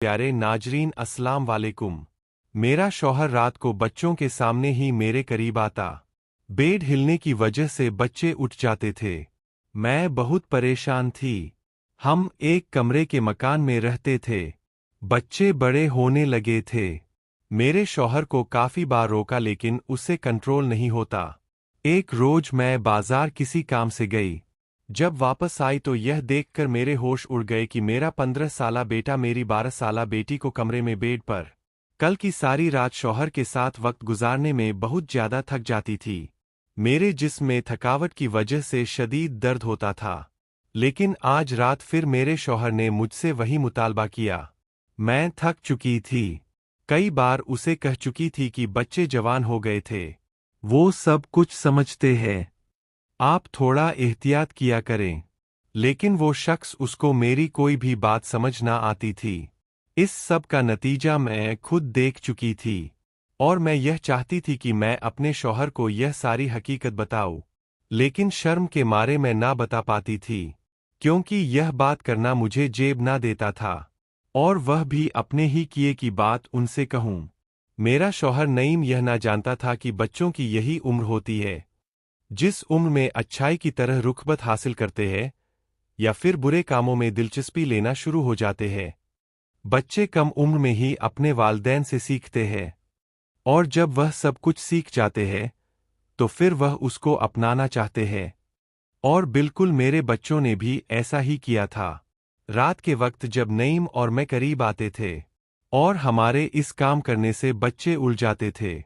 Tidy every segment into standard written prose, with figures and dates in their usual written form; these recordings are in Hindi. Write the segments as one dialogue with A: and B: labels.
A: प्यारे नाजरीन अस्सलाम वालेकुम। मेरा शौहर रात को बच्चों के सामने ही मेरे करीब आता। बेड हिलने की वजह से बच्चे उठ जाते थे। मैं बहुत परेशान थी। हम एक कमरे के मकान में रहते थे। बच्चे बड़े होने लगे थे। मेरे शौहर को काफी बार रोका लेकिन उससे कंट्रोल नहीं होता। एक रोज मैं बाजार किसी काम से गई। जब वापस आई तो यह देखकर मेरे होश उड़ गए कि मेरा 15 साला बेटा मेरी 12 साला बेटी को कमरे में बेड पर। कल की सारी रात शौहर के साथ वक्त गुजारने में बहुत ज्यादा थक जाती थी। मेरे जिस्म में थकावट की वजह से शदीद दर्द होता था। लेकिन आज रात फिर मेरे शौहर ने मुझसे वही मुतालबा किया। मैं थक चुकी थी। कई बार उसे कह चुकी थी कि बच्चे जवान हो गए थे। वो सब कुछ समझते हैं। आप थोड़ा एहतियात किया करें। लेकिन वो शख्स उसको मेरी कोई भी बात समझ ना आती थी। इस सब का नतीजा मैं खुद देख चुकी थी। और मैं यह चाहती थी कि मैं अपने शौहर को यह सारी हकीकत बताऊं। लेकिन शर्म के मारे मैं ना बता पाती थी। क्योंकि यह बात करना मुझे जेब ना देता था। और वह भी अपने ही किए की बात उनसे कहूं। मेरा शौहर नईम यह ना जानता था कि बच्चों की यही उम्र होती है। जिस उम्र में अच्छाई की तरह रुखबत हासिल करते हैं या फिर बुरे कामों में दिलचस्पी लेना शुरू हो जाते हैं। बच्चे कम उम्र में ही अपने वालिदैन से सीखते हैं। और जब वह सब कुछ सीख जाते हैं तो फिर वह उसको अपनाना चाहते हैं। और बिल्कुल मेरे बच्चों ने भी ऐसा ही किया था। रात के वक्त जब नईम और मैं करीब आते थे और हमारे इस काम करने से बच्चे उल जाते थे।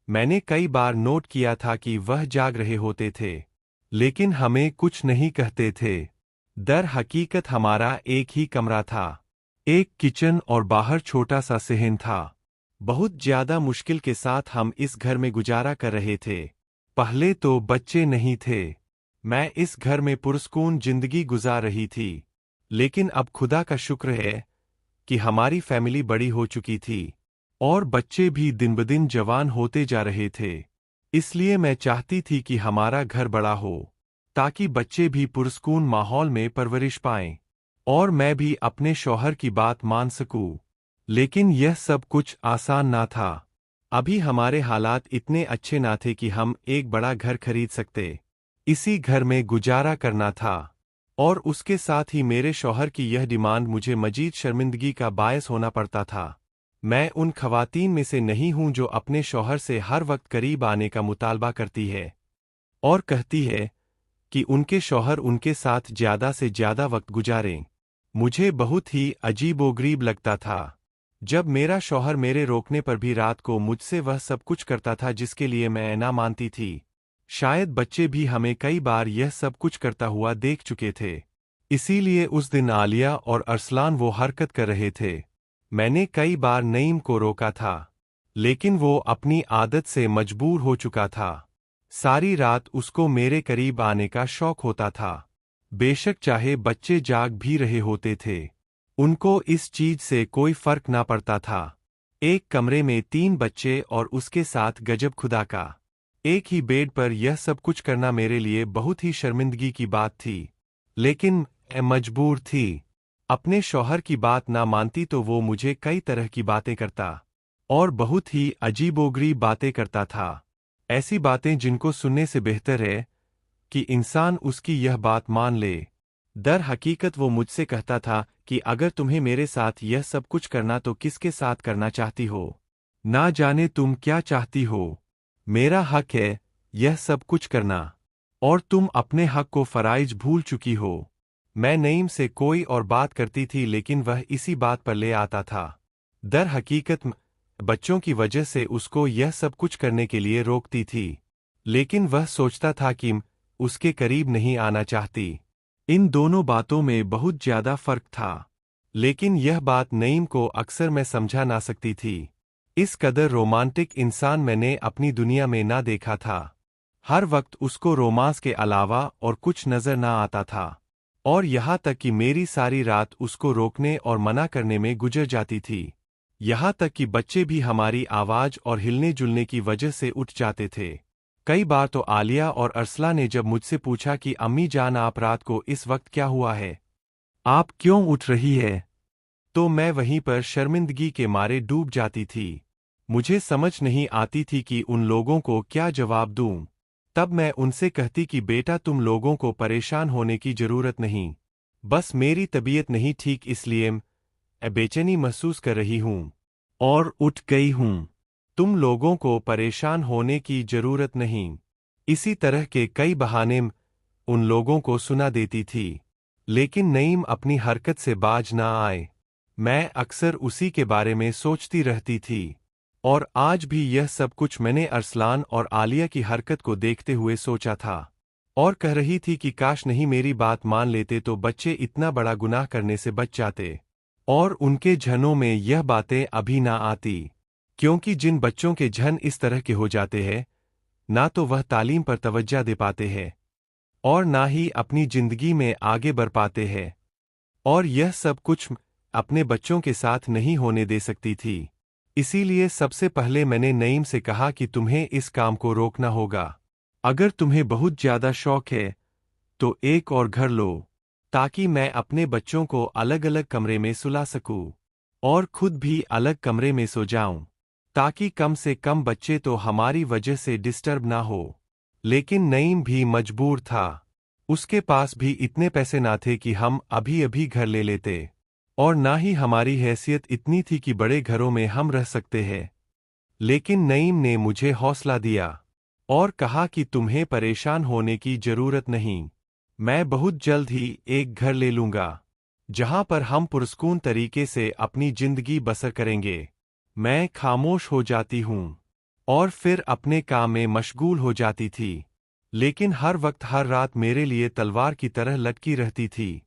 A: मैंने कई बार नोट किया था कि वह जाग रहे होते थे लेकिन हमें कुछ नहीं कहते थे। दर हकीकत हमारा एक ही कमरा था। एक किचन और बाहर छोटा सा सहन था। बहुत ज्यादा मुश्किल के साथ हम इस घर में गुजारा कर रहे थे। पहले तो बच्चे नहीं थे। मैं इस घर में पुरस्कून जिंदगी गुजार रही थी। लेकिन अब खुदा का शुक्र है कि हमारी फैमिली बड़ी हो चुकी थी। और बच्चे भी दिन ब दिन जवान होते जा रहे थे। इसलिए मैं चाहती थी कि हमारा घर बड़ा हो ताकि बच्चे भी पुरस्कून माहौल में परवरिश पाएं। और मैं भी अपने शौहर की बात मान सकूं। लेकिन यह सब कुछ आसान ना था। अभी हमारे हालात इतने अच्छे ना थे कि हम एक बड़ा घर खरीद सकते। इसी घर में गुजारा करना था। और उसके साथ ही मेरे शौहर की यह डिमांड मुझे मजीद शर्मिंदगी का बायस होना पड़ता था। मैं उन खवातीन में से नहीं हूं जो अपने शौहर से हर वक्त करीब आने का मुतालबा करती है और कहती है कि उनके शौहर उनके साथ ज्यादा से ज्यादा वक्त गुजारें। मुझे बहुत ही अजीबोगरीब लगता था जब मेरा शौहर मेरे रोकने पर भी रात को मुझसे वह सब कुछ करता था जिसके लिए मैं ना मानती थी। शायद बच्चे भी हमें कई बार यह सब कुछ करता हुआ देख चुके थे। इसीलिए उस दिन आलिया और अरसलान वो हरकत कर रहे थे। मैंने कई बार नईम को रोका था लेकिन वो अपनी आदत से मजबूर हो चुका था। सारी रात उसको मेरे करीब आने का शौक होता था। बेशक चाहे बच्चे जाग भी रहे होते थे। उनको इस चीज से कोई फर्क ना पड़ता था। एक कमरे में 3 बच्चे और उसके साथ गजब खुदा का। एक ही बेड पर यह सब कुछ करना मेरे लिए बहुत ही शर्मिंदगी की बात थी। लेकिन मैं मजबूर थी। अपने शौहर की बात ना मानती तो वो मुझे कई तरह की बातें करता और बहुत ही अजीबोगरीब बातें करता था। ऐसी बातें जिनको सुनने से बेहतर है कि इंसान उसकी यह बात मान ले। दर हकीकत वो मुझसे कहता था कि अगर तुम्हें मेरे साथ यह सब कुछ करना तो किसके साथ करना चाहती हो। ना जाने तुम क्या चाहती हो। मेरा हक है यह सब कुछ करना और तुम अपने हक को फराइज भूल चुकी हो। मैं नईम से कोई और बात करती थी लेकिन वह इसी बात पर ले आता था। दर हकीकत बच्चों की वजह से उसको यह सब कुछ करने के लिए रोकती थी। लेकिन वह सोचता था कि उसके करीब नहीं आना चाहती। इन दोनों बातों में बहुत ज्यादा फर्क था। लेकिन यह बात नईम को अक्सर मैं समझा ना सकती थी। इस कदर रोमांटिक इंसान मैंने अपनी दुनिया में ना देखा था। हर वक्त उसको रोमांस के अलावा और कुछ नजर ना आता था। और यहाँ तक कि मेरी सारी रात उसको रोकने और मना करने में गुजर जाती थी। यहाँ तक कि बच्चे भी हमारी आवाज और हिलने जुलने की वजह से उठ जाते थे। कई बार तो आलिया और अरसला ने जब मुझसे पूछा कि अम्मी जान आप रात को इस वक्त क्या हुआ है? आप क्यों उठ रही है? तो मैं वहीं पर शर्मिंदगी के मारे डूब जाती थी। मुझे समझ नहीं आती थी कि उन लोगों को क्या जवाब दूं। तब मैं उनसे कहती कि बेटा तुम लोगों को परेशान होने की जरूरत नहीं, बस मेरी तबीयत नहीं ठीक इसलिए मैं बेचैनी महसूस कर रही हूं और उठ गई हूं। तुम लोगों को परेशान होने की जरूरत नहीं। इसी तरह के कई बहाने उन लोगों को सुना देती थी, लेकिन नईम अपनी हरकत से बाज ना आए। मैं अक्सर उसी के बारे में सोचती रहती थी, और आज भी यह सब कुछ मैंने अरसलान और आलिया की हरकत को देखते हुए सोचा था, और कह रही थी कि काश नहीं मेरी बात मान लेते तो बच्चे इतना बड़ा गुनाह करने से बच जाते, और उनके झनों में यह बातें अभी ना आती। क्योंकि जिन बच्चों के झन इस तरह के हो जाते हैं, ना तो वह तालीम पर तवज्जो दे पाते हैं और ना ही अपनी जिंदगी में आगे बढ़ पाते हैं, और यह सब कुछ अपने बच्चों के साथ नहीं होने दे सकती थी। इसीलिए सबसे पहले मैंने नईम से कहा कि तुम्हें इस काम को रोकना होगा। अगर तुम्हें बहुत ज्यादा शौक है तो एक और घर लो, ताकि मैं अपने बच्चों को अलग अलग कमरे में सुला सकूं और खुद भी अलग कमरे में सो जाऊं, ताकि कम से कम बच्चे तो हमारी वजह से डिस्टर्ब ना हो। लेकिन नईम भी मजबूर था। उसके पास भी इतने पैसे ना थे कि हम अभी अभी घर ले लेते, और ना ही हमारी हैसियत इतनी थी कि बड़े घरों में हम रह सकते हैं। लेकिन नईम ने मुझे हौसला दिया और कहा कि तुम्हें परेशान होने की जरूरत नहीं, मैं बहुत जल्द ही एक घर ले लूंगा जहां पर हम पुरस्कून तरीके से अपनी जिंदगी बसर करेंगे। मैं खामोश हो जाती हूं और फिर अपने काम में मशगूल हो जाती थी, लेकिन हर वक्त हर रात मेरे लिए तलवार की तरह लटकी रहती थी।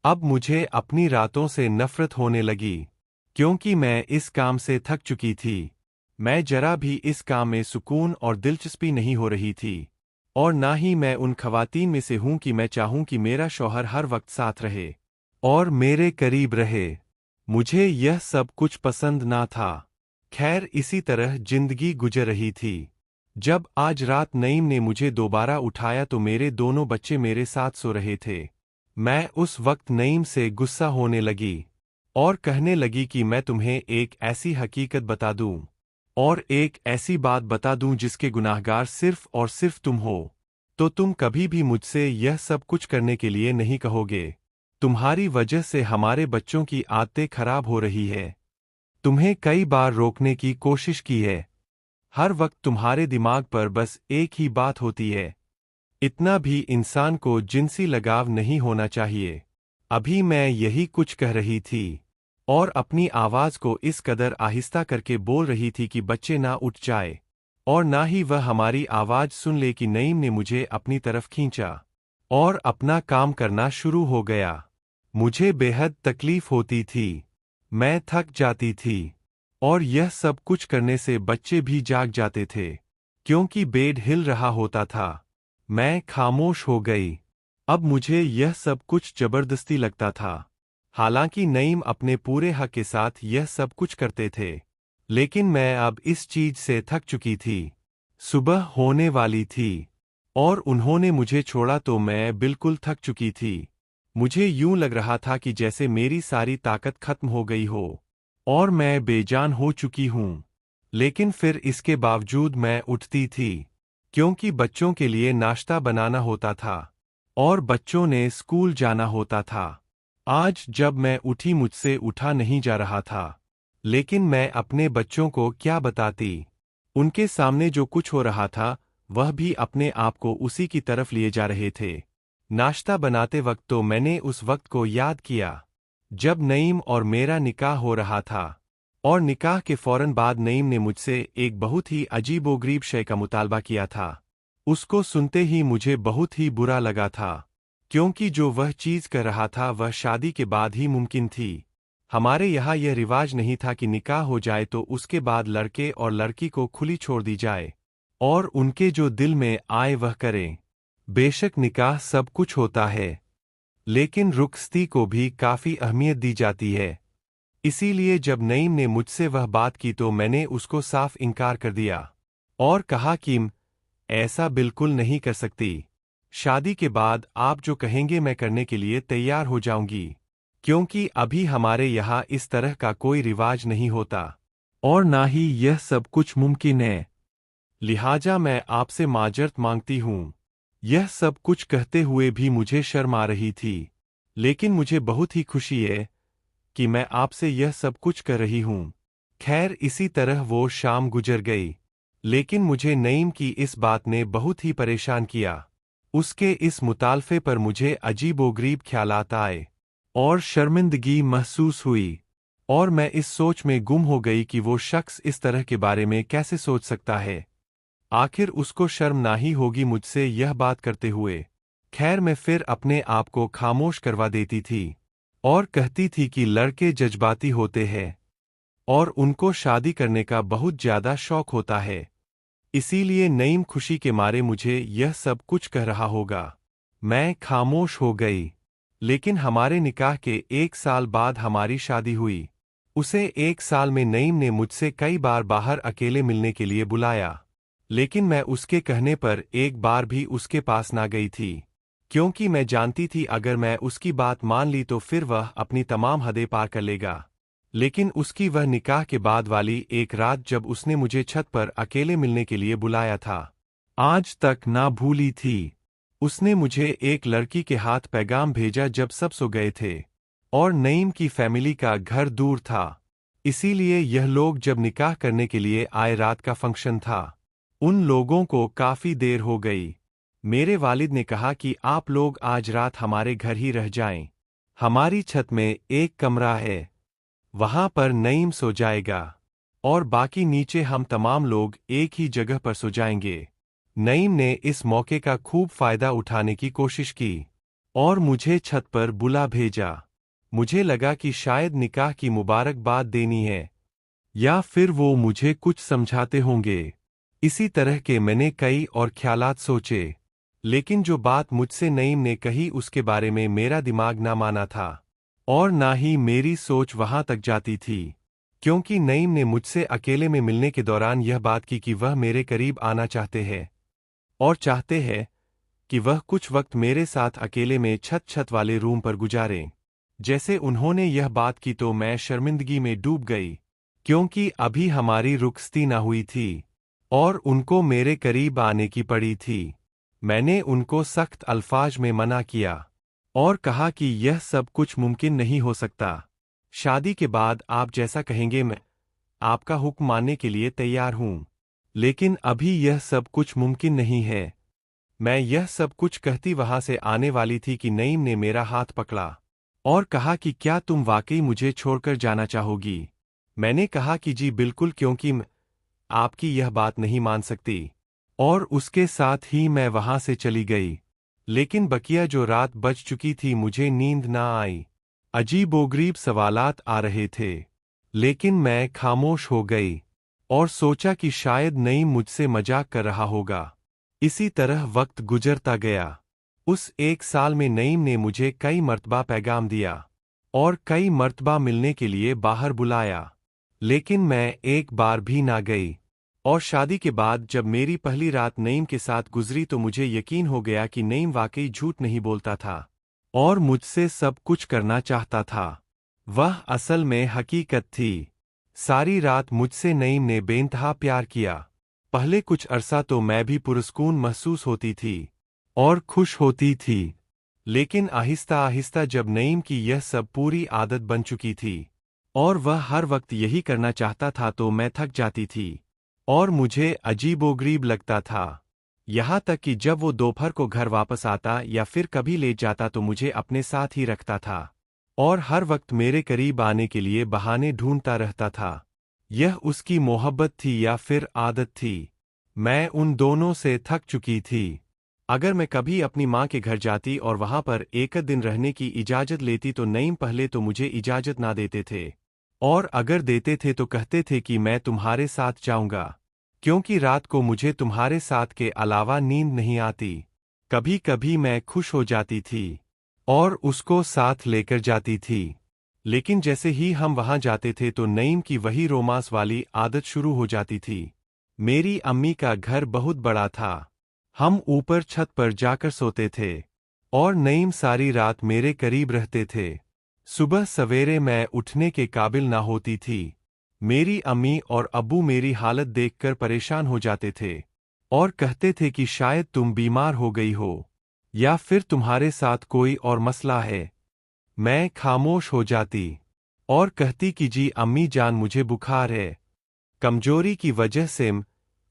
A: अब मुझे अपनी रातों से नफरत होने लगी, क्योंकि मैं इस काम से थक चुकी थी। मैं जरा भी इस काम में सुकून और दिलचस्पी नहीं हो रही थी, और ना ही मैं उन खवातीन में से हूं कि मैं चाहूं कि मेरा शौहर हर वक्त साथ रहे और मेरे करीब रहे। मुझे यह सब कुछ पसंद ना था। खैर इसी तरह जिंदगी गुजर रही थी। जब आज रात नईम ने मुझे दोबारा उठाया तो मेरे दोनों बच्चे मेरे साथ सो रहे थे। मैं उस वक्त नईम से गुस्सा होने लगी और कहने लगी कि मैं तुम्हें एक ऐसी हकीकत बता दूं, और एक ऐसी बात बता दूं जिसके गुनाहगार सिर्फ और सिर्फ तुम हो, तो तुम कभी भी मुझसे यह सब कुछ करने के लिए नहीं कहोगे। तुम्हारी वजह से हमारे बच्चों की आदतें खराब हो रही है। तुम्हें कई बार रोकने की कोशिश की है। हर वक्त तुम्हारे दिमाग पर बस एक ही बात होती है, इतना भी इंसान को जिनसी लगाव नहीं होना चाहिए। अभी मैं यही कुछ कह रही थी और अपनी आवाज को इस कदर आहिस्ता करके बोल रही थी कि बच्चे ना उठ जाए और ना ही वह हमारी आवाज सुन ले कि नईम ने मुझे अपनी तरफ खींचा और अपना काम करना शुरू हो गया। मुझे बेहद तकलीफ होती थी, मैं थक जाती थी, और यह सब कुछ करने से बच्चे भी जाग जाते थे, क्योंकि बेड हिल रहा होता था। मैं खामोश हो गई। अब मुझे यह सब कुछ जबरदस्ती लगता था। हालांकि नईम अपने पूरे हक के साथ यह सब कुछ करते थे, लेकिन मैं अब इस चीज से थक चुकी थी। सुबह होने वाली थी और उन्होंने मुझे छोड़ा तो मैं बिल्कुल थक चुकी थी। मुझे यूं लग रहा था कि जैसे मेरी सारी ताकत खत्म हो गई हो और मैं बेजान हो चुकी हूं। लेकिन फिर इसके बावजूद मैं उठती थी, क्योंकि बच्चों के लिए नाश्ता बनाना होता था और बच्चों ने स्कूल जाना होता था। आज जब मैं उठी मुझसे उठा नहीं जा रहा था, लेकिन मैं अपने बच्चों को क्या बताती। उनके सामने जो कुछ हो रहा था वह भी अपने आप को उसी की तरफ लिए जा रहे थे। नाश्ता बनाते वक्त तो मैंने उस वक्त को याद किया जब नईम और मेरा निकाह हो रहा था, और निकाह के फौरन बाद नईम ने मुझसे एक बहुत ही अजीबोगरीब शय का मुतालबा किया था। उसको सुनते ही मुझे बहुत ही बुरा लगा था, क्योंकि जो वह चीज कर रहा था वह शादी के बाद ही मुमकिन थी। हमारे यहाँ यह रिवाज नहीं था कि निकाह हो जाए तो उसके बाद लड़के और लड़की को खुली छोड़ दी जाए और उनके जो दिल में आए वह करें। बेशक निकाह सब कुछ होता है, लेकिन रुखसती को भी काफी अहमियत दी जाती है। इसीलिए जब नईम ने मुझसे वह बात की तो मैंने उसको साफ इनकार कर दिया और कहा कि ऐसा बिल्कुल नहीं कर सकती। शादी के बाद आप जो कहेंगे मैं करने के लिए तैयार हो जाऊंगी। क्योंकि अभी हमारे यहाँ इस तरह का कोई रिवाज नहीं होता और ना ही यह सब कुछ मुमकिन है। लिहाजा मैं आपसे माजरत मांगती हूँ। यह सब कुछ कहते हुए भी मुझे शर्म आ रही थी, लेकिन मुझे बहुत ही खुशी है कि मैं आपसे यह सब कुछ कर रही हूँ। खैर, इसी तरह वो शाम गुजर गई, लेकिन मुझे नईम की इस बात ने बहुत ही परेशान किया। उसके इस मुतालफे पर मुझे अजीबोगरीब ख्यालात आए और शर्मिंदगी महसूस हुई, और मैं इस सोच में गुम हो गई कि वो शख्स इस तरह के बारे में कैसे सोच सकता है। आखिर उसको शर्म ना ही होगी मुझसे यह बात करते हुए। खैर, मैं फिर अपने आप को खामोश करवा देती थी और कहती थी कि लड़के जज्बाती होते हैं और उनको शादी करने का बहुत ज्यादा शौक होता है, इसीलिए नईम खुशी के मारे मुझे यह सब कुछ कह रहा होगा। मैं खामोश हो गई। लेकिन हमारे निकाह के 1 साल बाद हमारी शादी हुई। उसे 1 साल में नईम ने मुझसे कई बार बाहर अकेले मिलने के लिए बुलाया, लेकिन मैं उसके कहने पर एक बार भी उसके पास ना गई थी, क्योंकि मैं जानती थी अगर मैं उसकी बात मान ली तो फिर वह अपनी तमाम हदें पार कर लेगा। लेकिन उसकी वह निकाह के बाद वाली एक रात जब उसने मुझे छत पर अकेले मिलने के लिए बुलाया था, आज तक ना भूली थी। उसने मुझे एक लड़की के हाथ पैगाम भेजा जब सब सो गए थे और नईम की फैमिली का घर दूर था, इसीलिए यह लोग जब निकाह करने के लिए आए, रात का फंक्शन था। उन लोगों को काफी देर हो गई। मेरे वालिद ने कहा कि आप लोग आज रात हमारे घर ही रह जाएं। हमारी छत में एक कमरा है, वहां पर नईम सो जाएगा और बाकी नीचे हम तमाम लोग एक ही जगह पर सो जाएंगे। नईम ने इस मौके का खूब फायदा उठाने की कोशिश की और मुझे छत पर बुला भेजा। मुझे लगा कि शायद निकाह की मुबारकबाद देनी है या फिर वो मुझे कुछ समझाते होंगे। इसी तरह के मैंने कई और ख्यालात सोचे, लेकिन जो बात मुझसे नईम ने कही उसके बारे में मेरा दिमाग ना माना था और ना ही मेरी सोच वहां तक जाती थी, क्योंकि नईम ने मुझसे अकेले में मिलने के दौरान यह बात की कि वह मेरे करीब आना चाहते हैं और चाहते हैं कि वह कुछ वक्त मेरे साथ अकेले में छत वाले रूम पर गुजारें। जैसे उन्होंने यह बात की तो मैं शर्मिंदगी में डूब गई, क्योंकि अभी हमारी रुखसती न हुई थी और उनको मेरे करीब आने की पड़ी थी। मैंने उनको सख्त अल्फाज में मना किया और कहा कि यह सब कुछ मुमकिन नहीं हो सकता। शादी के बाद आप जैसा कहेंगे मैं आपका हुक्म मानने के लिए तैयार हूं, लेकिन अभी यह सब कुछ मुमकिन नहीं है। मैं यह सब कुछ कहती वहां से आने वाली थी कि नईम ने मेरा हाथ पकड़ा और कहा कि क्या तुम वाकई मुझे छोड़कर जाना चाहोगी। मैंने कहा कि जी बिल्कुल, क्योंकि मैं आपकी यह बात नहीं मान सकती, और उसके साथ ही मैं वहां से चली गई। लेकिन बकिया जो रात बज चुकी थी मुझे नींद ना आई। अजीबोगरीब सवालात आ रहे थे, लेकिन मैं खामोश हो गई और सोचा कि शायद नईम मुझसे मजाक कर रहा होगा। इसी तरह वक्त गुजरता गया। उस 1 साल में नईम ने मुझे कई मर्तबा पैगाम दिया और कई मर्तबा मिलने के लिए बाहर बुलाया, लेकिन मैं एक बार भी ना गई। और शादी के बाद जब मेरी पहली रात नईम के साथ गुजरी तो मुझे यकीन हो गया कि नईम वाकई झूठ नहीं बोलता था और मुझसे सब कुछ करना चाहता था। वह असल में हकीकत थी। सारी रात मुझसे नईम ने बेइंतहा प्यार किया। पहले कुछ अरसा तो मैं भी पुरस्कून महसूस होती थी और खुश होती थी, लेकिन आहिस्ता आहिस्ता जब नईम की यह सब पूरी आदत बन चुकी थी और वह हर वक्त यही करना चाहता था तो मैं थक जाती थी और मुझे अजीबोगरीब लगता था। यहाँ तक कि जब वो दोपहर को घर वापस आता या फिर कभी लेट जाता तो मुझे अपने साथ ही रखता था और हर वक्त मेरे करीब आने के लिए बहाने ढूंढता रहता था। यह उसकी मोहब्बत थी या फिर आदत थी, मैं उन दोनों से थक चुकी थी। अगर मैं कभी अपनी माँ के घर जाती और वहां पर एक दिन रहने की इजाजत लेती तो नईम पहले तो मुझे इजाजत ना देते थे, और अगर देते थे तो कहते थे कि मैं तुम्हारे साथ जाऊंगा, क्योंकि रात को मुझे तुम्हारे साथ के अलावा नींद नहीं आती। कभी कभी मैं खुश हो जाती थी और उसको साथ लेकर जाती थी, लेकिन जैसे ही हम वहां जाते थे तो नईम की वही रोमांस वाली आदत शुरू हो जाती थी। मेरी अम्मी का घर बहुत बड़ा था। हम ऊपर छत पर जाकर सोते थे और नईम सारी रात मेरे करीब रहते थे। सुबह सवेरे मैं उठने के काबिल ना होती थी। मेरी अम्मी और अब्बू मेरी हालत देखकर परेशान हो जाते थे और कहते थे कि शायद तुम बीमार हो गई हो या फिर तुम्हारे साथ कोई और मसला है। मैं खामोश हो जाती और कहती कि जी अम्मी जान मुझे बुखार है, कमजोरी की वजह से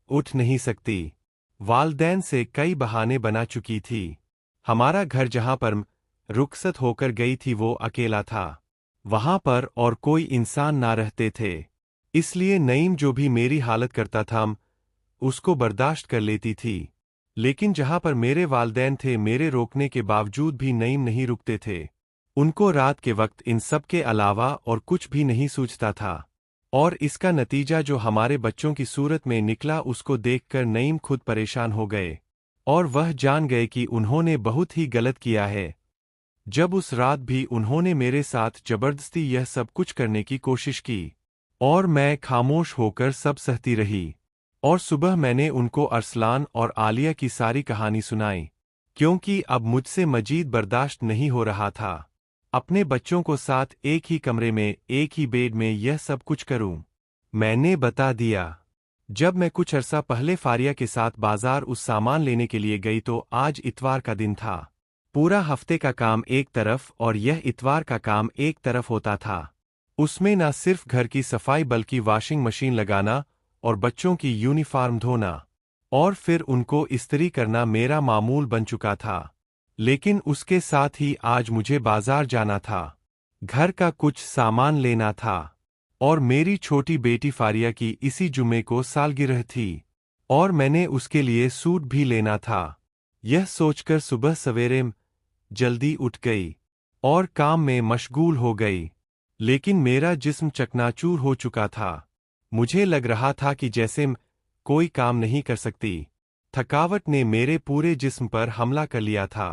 A: उठ नहीं सकती। वालदैन से कई बहाने बना चुकी थी। हमारा घर जहां पर रुखसत होकर गई थी वो अकेला था। वहां पर और कोई इंसान ना रहते थे, इसलिए नईम जो भी मेरी हालत करता था उसको बर्दाश्त कर लेती थी। लेकिन जहां पर मेरे वालदैन थे, मेरे रोकने के बावजूद भी नईम नहीं रुकते थे। उनको रात के वक्त इन सब के अलावा और कुछ भी नहीं सूझता था। और इसका नतीजा जो हमारे बच्चों की सूरत में निकला उसको देखकर नईम खुद परेशान हो गए और वह जान गए कि उन्होंने बहुत ही गलत किया है। जब उस रात भी उन्होंने मेरे साथ जबरदस्ती यह सब कुछ करने की कोशिश की और मैं खामोश होकर सब सहती रही। और सुबह मैंने उनको अरसलान और आलिया की सारी कहानी सुनाई, क्योंकि अब मुझसे मजीद बर्दाश्त नहीं हो रहा था अपने बच्चों को साथ एक ही कमरे में एक ही बेड में यह सब कुछ करूं। मैंने बता दिया, जब मैं कुछ अरसा पहले फारिया के साथ बाजार उस सामान लेने के लिए गई तो आज इतवार का दिन था। पूरा हफ्ते का काम एक तरफ और यह इतवार का काम एक तरफ होता था। उसमें न सिर्फ घर की सफाई बल्कि वॉशिंग मशीन लगाना और बच्चों की यूनिफॉर्म धोना और फिर उनको इस्त्री करना मेरा मामूल बन चुका था। लेकिन उसके साथ ही आज मुझे बाजार जाना था, घर का कुछ सामान लेना था और मेरी छोटी बेटी फारिया की इसी जुम्मे को सालगिरह थी और मैंने उसके लिए सूट भी लेना था। यह सोचकर सुबह सवेरे जल्दी उठ गई और काम में मशगूल हो गई। लेकिन मेरा जिस्म चकनाचूर हो चुका था। मुझे लग रहा था कि जैसे कोई काम नहीं कर सकती। थकावट ने मेरे पूरे जिस्म पर हमला कर लिया था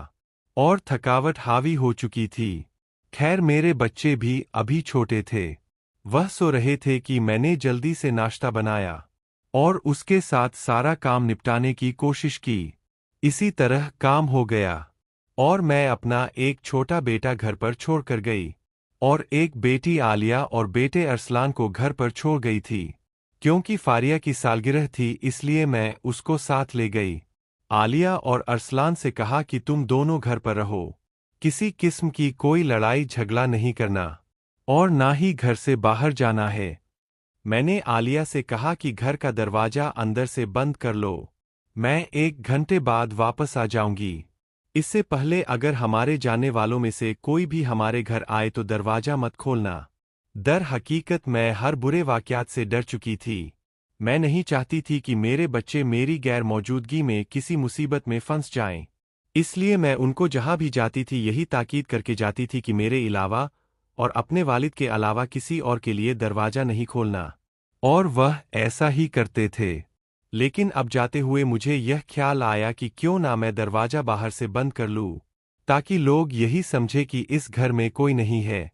A: और थकावट हावी हो चुकी थी। खैर मेरे बच्चे भी अभी छोटे थे, वह सो रहे थे कि मैंने जल्दी से नाश्ता बनाया और उसके साथ सारा काम निपटाने की कोशिश की। इसी तरह काम हो गया और मैं अपना एक छोटा बेटा घर पर छोड़कर गई और एक बेटी आलिया और बेटे अरसलान को घर पर छोड़ गई थी। क्योंकि फारिया की सालगिरह थी इसलिए मैं उसको साथ ले गई। आलिया और अरसलान से कहा कि तुम दोनों घर पर रहो, किसी किस्म की कोई लड़ाई झगड़ा नहीं करना और ना ही घर से बाहर जाना है। मैंने आलिया से कहा कि घर का दरवाजा अंदर से बंद कर लो, मैं 1 घंटे बाद वापस आ जाऊंगी। इससे पहले अगर हमारे जाने वालों में से कोई भी हमारे घर आए तो दरवाजा मत खोलना। दर हकीकत मैं हर बुरे वाक़यात से डर चुकी थी। मैं नहीं चाहती थी कि मेरे बच्चे मेरी गैर मौजूदगी में किसी मुसीबत में फंस जाएं। इसलिए मैं उनको जहां भी जाती थी यही ताकीद करके जाती थी कि मेरे अलावा और अपने वालिद के अलावा किसी और के लिए दरवाजा नहीं खोलना। और वह ऐसा ही करते थे। लेकिन अब जाते हुए मुझे यह ख्याल आया कि क्यों ना मैं दरवाजा बाहर से बंद कर लूं, ताकि लोग यही समझे कि इस घर में कोई नहीं है।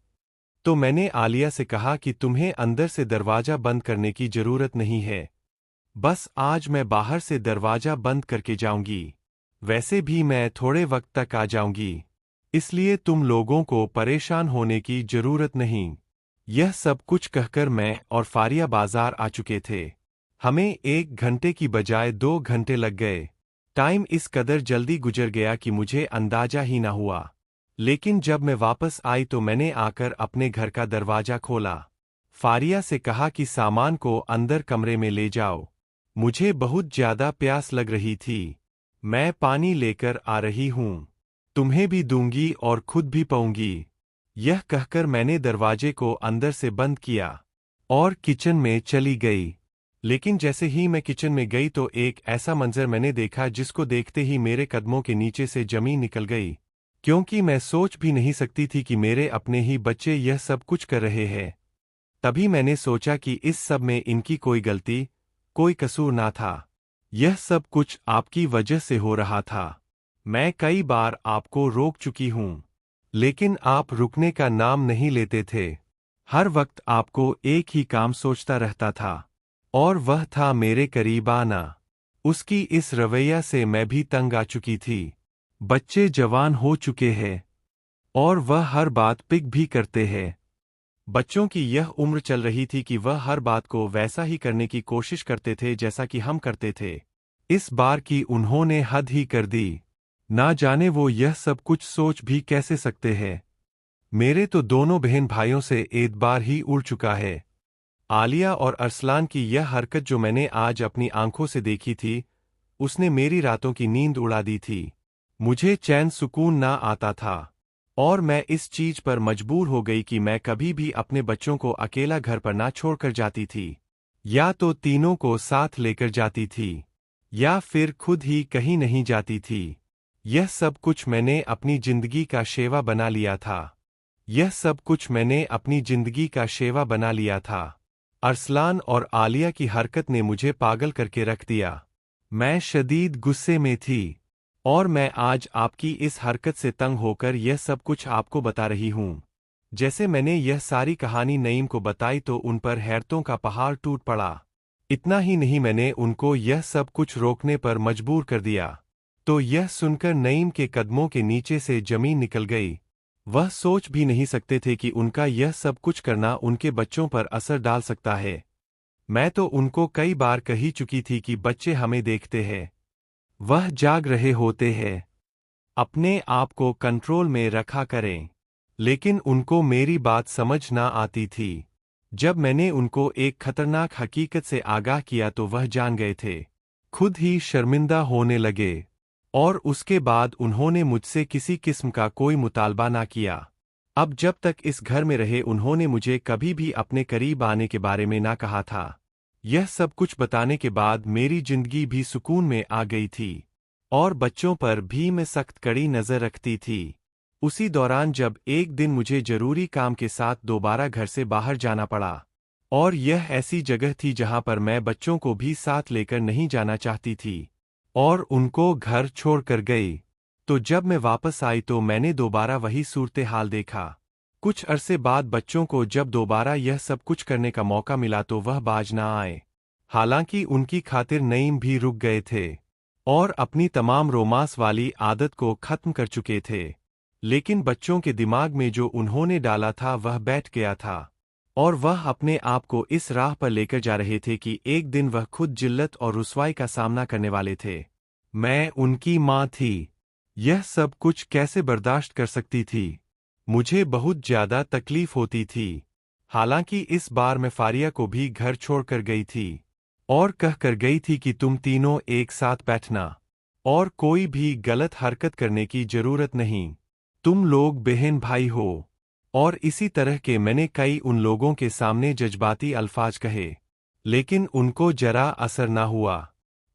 A: तो मैंने आलिया से कहा कि तुम्हें अंदर से दरवाजा बंद करने की जरूरत नहीं है, बस आज मैं बाहर से दरवाजा बंद करके जाऊंगी। वैसे भी मैं थोड़े वक्त तक आ जाऊंगी, इसलिए तुम लोगों को परेशान होने की जरूरत नहीं। यह सब कुछ कहकर मैं और फारिया बाजार आ चुके थे। हमें 1 घंटे की बजाय 2 घंटे लग गए। टाइम इस कदर जल्दी गुजर गया कि मुझे अंदाजा ही न हुआ। लेकिन जब मैं वापस आई तो मैंने आकर अपने घर का दरवाजा खोला। फारिया से कहा कि सामान को अंदर कमरे में ले जाओ, मुझे बहुत ज्यादा प्यास लग रही थी। मैं पानी लेकर आ रही हूं, तुम्हें भी दूंगी और खुद भी पीऊंगी। यह कहकर मैंने दरवाजे को अंदर से बंद किया और किचन में चली गई। लेकिन जैसे ही मैं किचन में गई तो एक ऐसा मंजर मैंने देखा जिसको देखते ही मेरे कदमों के नीचे से जमीन निकल गई, क्योंकि मैं सोच भी नहीं सकती थी कि मेरे अपने ही बच्चे यह सब कुछ कर रहे हैं। तभी मैंने सोचा कि इस सब में इनकी कोई गलती, कोई कसूर ना था। यह सब कुछ आपकी वजह से हो रहा था। मैं कई बार आपको रोक चुकी हूं, लेकिन आप रुकने का नाम नहीं लेते थे। हर वक्त आपको एक ही काम सोचता रहता था और वह था मेरे करीब आना। उसकी इस रवैया से मैं भी तंग आ चुकी थी। बच्चे जवान हो चुके हैं, और वह हर बात पिक भी करते हैं। बच्चों की यह उम्र चल रही थी कि वह हर बात को वैसा ही करने की कोशिश करते थे जैसा कि हम करते थे। इस बार की उन्होंने हद ही कर दी। ना जाने वो यह सब कुछ सोच भी कैसे सकते हैं। मेरे तो दोनों बहन भाइयों से एक बार ही उड़ चुका है। आलिया और अरसलान की यह हरकत जो मैंने आज अपनी आंखों से देखी थी, उसने मेरी रातों की नींद उड़ा दी थी। मुझे चैन सुकून ना आता था। और मैं इस चीज पर मजबूर हो गई कि मैं कभी भी अपने बच्चों को अकेला घर पर ना छोड़कर जाती थी। या तो तीनों को साथ लेकर जाती थी, या फिर खुद ही कहीं नहीं जाती थी। यह सब कुछ मैंने अपनी जिंदगी का शेवा बना लिया था। यह सब कुछ मैंने अपनी जिंदगी का शेवा बना लिया था। अरसलान और आलिया की हरकत ने मुझे पागल करके रख दिया। मैं शदीद गुस्से में थी। और मैं आज आपकी इस हरकत से तंग होकर यह सब कुछ आपको बता रही हूँ। जैसे मैंने यह सारी कहानी नईम को बताई तो उन पर हैरतों का पहाड़ टूट पड़ा। इतना ही नहीं, मैंने उनको यह सब कुछ रोकने पर मजबूर कर दिया। तो यह सुनकर नईम के कदमों के नीचे से जमीन निकल गई। वह सोच भी नहीं सकते थे कि उनका यह सब कुछ करना उनके बच्चों पर असर डाल सकता है। मैं तो उनको कई बार कही चुकी थी कि बच्चे हमें देखते हैं, वह जाग रहे होते हैं, अपने आप को कंट्रोल में रखा करें। लेकिन उनको मेरी बात समझ ना आती थी। जब मैंने उनको एक खतरनाक हकीकत से आगाह किया तो वह जान गए थे, खुद ही शर्मिंदा होने लगे। और उसके बाद उन्होंने मुझसे किसी किस्म का कोई मुतालबा ना किया। अब जब तक इस घर में रहे उन्होंने मुझे कभी भी अपने करीब आने के बारे में ना कहा था। यह सब कुछ बताने के बाद मेरी जिंदगी भी सुकून में आ गई थी। और बच्चों पर भी मैं सख्त कड़ी नजर रखती थी। उसी दौरान जब एक दिन मुझे जरूरी काम के साथ दोबारा घर से बाहर जाना पड़ा, और यह ऐसी जगह थी जहां पर मैं बच्चों को भी साथ लेकर नहीं जाना चाहती थी, और उनको घर छोड़कर गई। तो जब मैं वापस आई तो मैंने दोबारा वही सूरत हाल देखा। कुछ अरसे बाद बच्चों को जब दोबारा यह सब कुछ करने का मौका मिला तो वह बाज ना आए। हालांकि उनकी खातिर नईम भी रुक गए थे और अपनी तमाम रोमांस वाली आदत को खत्म कर चुके थे। लेकिन बच्चों के दिमाग में जो उन्होंने डाला था वह बैठ गया था, और वह अपने आप को इस राह पर लेकर जा रहे थे कि एक दिन वह खुद जिल्लत और रुसवाई का सामना करने वाले थे। मैं उनकी माँ थी। यह सब कुछ कैसे बर्दाश्त कर सकती थी? मुझे बहुत ज्यादा तकलीफ होती थी। हालांकि इस बार मैं फारिया को भी घर छोड़कर गई थी, और कह कर गई थी कि तुम तीनों एक साथ बैठना, और कोई भी गलत हरकत करने की जरूरत नहीं। तुम लोग बहन भाई हो। और इसी तरह के मैंने कई उन लोगों के सामने जज्बाती अल्फाज कहे, लेकिन उनको जरा असर ना हुआ।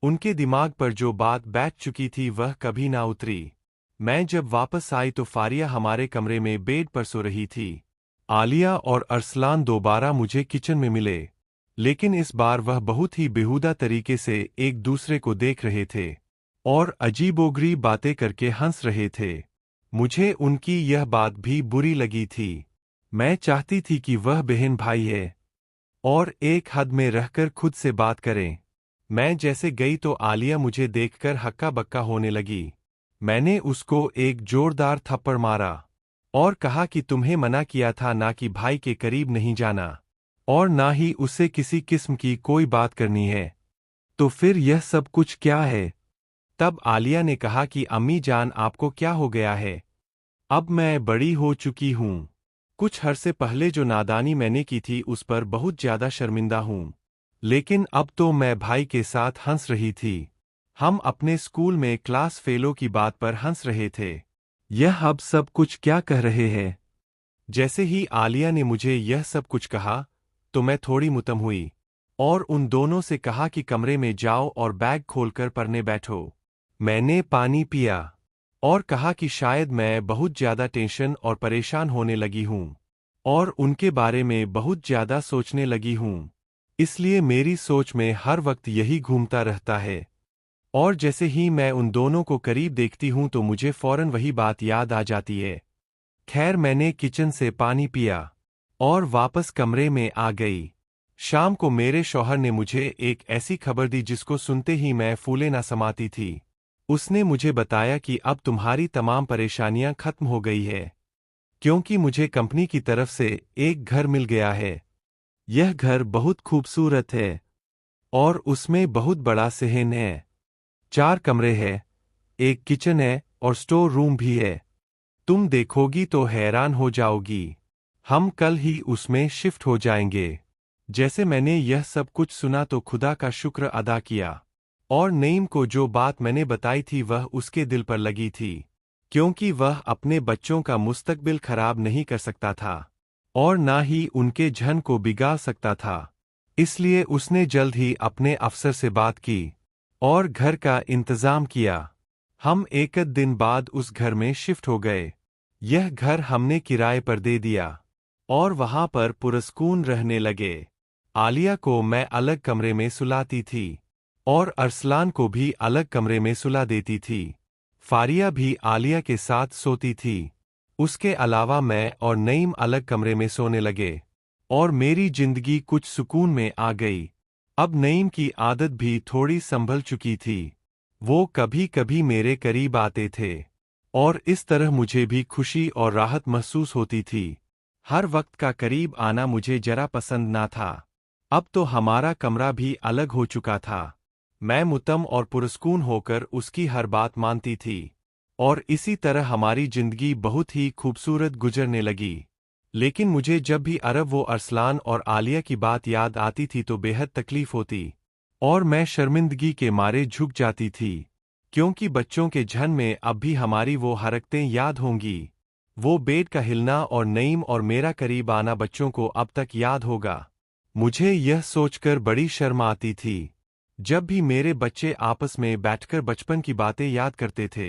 A: उनके दिमाग पर जो बात बैठ चुकी थी वह कभी ना उतरी। मैं जब वापस आई तो फारिया हमारे कमरे में बेड पर सो रही थी। आलिया और अरसलान दोबारा मुझे किचन में मिले, लेकिन इस बार वह बहुत ही बेहुदा तरीके से एक दूसरे को देख रहे थे और अजीबोगरीब बातें करके हंस रहे थे। मुझे उनकी यह बात भी बुरी लगी थी। मैं चाहती थी कि वह बहन भाई है और एक हद में रहकर खुद से बात करें। मैं जैसे गई तो आलिया मुझे देखकर हक्का बक्का होने लगी। मैंने उसको एक जोरदार थप्पड़ मारा और कहा कि तुम्हें मना किया था ना कि भाई के करीब नहीं जाना, और ना ही उससे किसी किस्म की कोई बात करनी है। तो फिर यह सब कुछ क्या है? तब आलिया ने कहा कि अम्मी जान आपको क्या हो गया है? अब मैं बड़ी हो चुकी हूँ। कुछ अरसे पहले जो नादानी मैंने की थी उस पर बहुत ज्यादा शर्मिंदा हूँ। लेकिन अब तो मैं भाई के साथ हंस रही थी। हम अपने स्कूल में क्लास फेलो की बात पर हंस रहे थे। यह अब सब कुछ क्या कह रहे हैं? जैसे ही आलिया ने मुझे यह सब कुछ कहा तो मैं थोड़ी मुतम हुई और उन दोनों से कहा कि कमरे में जाओ और बैग खोलकर पढ़ने बैठो। मैंने पानी पिया और कहा कि शायद मैं बहुत ज्यादा टेंशन और परेशान होने लगी हूँ और उनके बारे में बहुत ज्यादा सोचने लगी हूँ। इसलिए मेरी सोच में हर वक्त यही घूमता रहता है। और जैसे ही मैं उन दोनों को करीब देखती हूँ तो मुझे फौरन वही बात याद आ जाती है। खैर मैंने किचन से पानी पिया और वापस कमरे में आ गई। शाम को मेरे शौहर ने मुझे एक ऐसी खबर दी जिसको सुनते ही मैं फूले ना समाती थी। उसने मुझे बताया कि अब तुम्हारी तमाम परेशानियां खत्म हो गई है। क्योंकि मुझे कंपनी की तरफ से एक घर मिल गया है। यह घर बहुत खूबसूरत है और उसमें बहुत बड़ा सहन है। 4 कमरे हैं, एक किचन है और स्टोर रूम भी है। तुम देखोगी तो हैरान हो जाओगी। हम कल ही उसमें शिफ्ट हो जाएंगे। जैसे मैंने यह सब कुछ सुना तो खुदा का शुक्र अदा किया। और नईम को जो बात मैंने बताई थी वह उसके दिल पर लगी थी, क्योंकि वह अपने बच्चों का मुस्तकबिल खराब नहीं कर सकता था और ना ही उनके झन को बिगाड़ सकता था। इसलिए उसने जल्द ही अपने अफसर से बात की और घर का इंतजाम किया। हम एक दिन बाद उस घर में शिफ्ट हो गए। यह घर हमने किराए पर दे दिया और वहां पर पुरस्कून रहने लगे। आलिया को मैं अलग कमरे में सुलाती थी और अरसलान को भी अलग कमरे में सुला देती थी। फारिया भी आलिया के साथ सोती थी। उसके अलावा मैं और नईम अलग कमरे में सोने लगे और मेरी जिंदगी कुछ सुकून में आ गई। अब नईम की आदत भी थोड़ी संभल चुकी थी। वो कभी कभी मेरे करीब आते थे और इस तरह मुझे भी खुशी और राहत महसूस होती थी। हर वक्त का करीब आना मुझे जरा पसंद ना था। अब तो हमारा कमरा भी अलग हो चुका था। मैं मुतम और पुरस्कून होकर उसकी हर बात मानती थी और इसी तरह हमारी जिंदगी बहुत ही खूबसूरत गुजरने लगी। लेकिन मुझे जब भी अरब वो अरसलान और आलिया की बात याद आती थी तो बेहद तकलीफ होती और मैं शर्मिंदगी के मारे झुक जाती थी, क्योंकि बच्चों के झन में अब भी हमारी वो हरकतें याद होंगी। वो बेड का हिलना और नईम और मेरा करीब आना बच्चों को अब तक याद होगा। मुझे यह सोचकर बड़ी शर्म आती थी। जब भी मेरे बच्चे आपस में बैठकर बचपन की बातें याद करते थे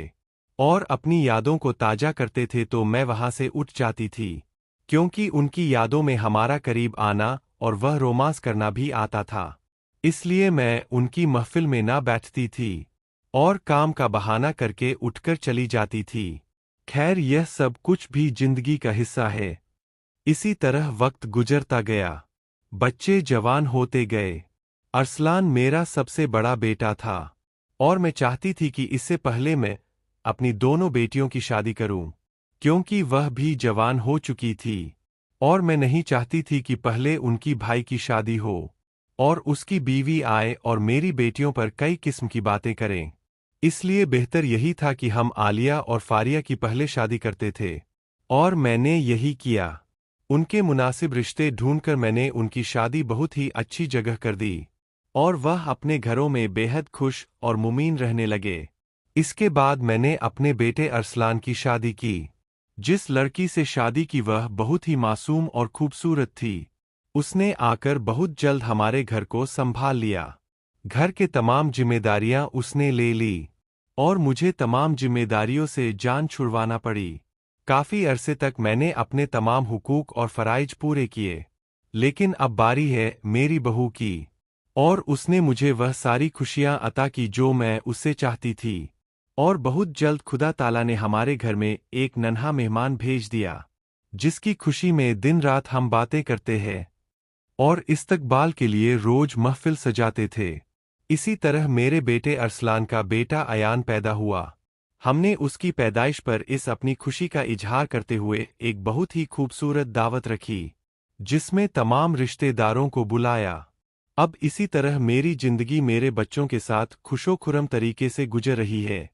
A: और अपनी यादों को ताजा करते थे तो मैं वहां से उठ जाती थी, क्योंकि उनकी यादों में हमारा करीब आना और वह रोमांस करना भी आता था। इसलिए मैं उनकी महफिल में ना बैठती थी और काम का बहाना करके उठकर चली जाती थी। खैर, यह सब कुछ भी जिंदगी का हिस्सा है। इसी तरह वक्त गुजरता गया। बच्चे जवान होते गए। अरसलान मेरा सबसे बड़ा बेटा था और मैं चाहती थी कि इससे पहले मैं अपनी दोनों बेटियों की शादी करूं, क्योंकि वह भी जवान हो चुकी थी और मैं नहीं चाहती थी कि पहले उनकी भाई की शादी हो और उसकी बीवी आए और मेरी बेटियों पर कई किस्म की बातें करें। इसलिए बेहतर यही था कि हम आलिया और फारिया की पहले शादी करते थे और मैंने यही किया। उनके मुनासिब रिश्ते ढूंढकर मैंने उनकी शादी बहुत ही अच्छी जगह कर दी और वह अपने घरों में बेहद खुश और मुमीन रहने लगे। इसके बाद मैंने अपने बेटे अरसलान की शादी की। जिस लड़की से शादी की वह बहुत ही मासूम और खूबसूरत थी। उसने आकर बहुत जल्द हमारे घर को संभाल लिया। घर के तमाम जिम्मेदारियां उसने ले ली और मुझे तमाम जिम्मेदारियों से जान छुड़वाना पड़ी। काफी अरसे तक मैंने अपने तमाम हुकूक और फराइज पूरे किए, लेकिन अब बारी है मेरी बहू की और उसने मुझे वह सारी खुशियां अता की जो मैं उससे चाहती थी। और बहुत जल्द खुदा ताला ने हमारे घर में एक नन्हा मेहमान भेज दिया, जिसकी खुशी में दिन रात हम बातें करते हैं और इस्तकबाल के लिए रोज महफिल सजाते थे। इसी तरह मेरे बेटे अरसलान का बेटा अयान पैदा हुआ। हमने उसकी पैदाइश पर इस अपनी खुशी का इजहार करते हुए एक बहुत ही खूबसूरत दावत रखी, जिसमें तमाम रिश्तेदारों को बुलाया। अब इसी तरह मेरी जिंदगी मेरे बच्चों के साथ खुशो खुरम तरीके से गुजर रही है।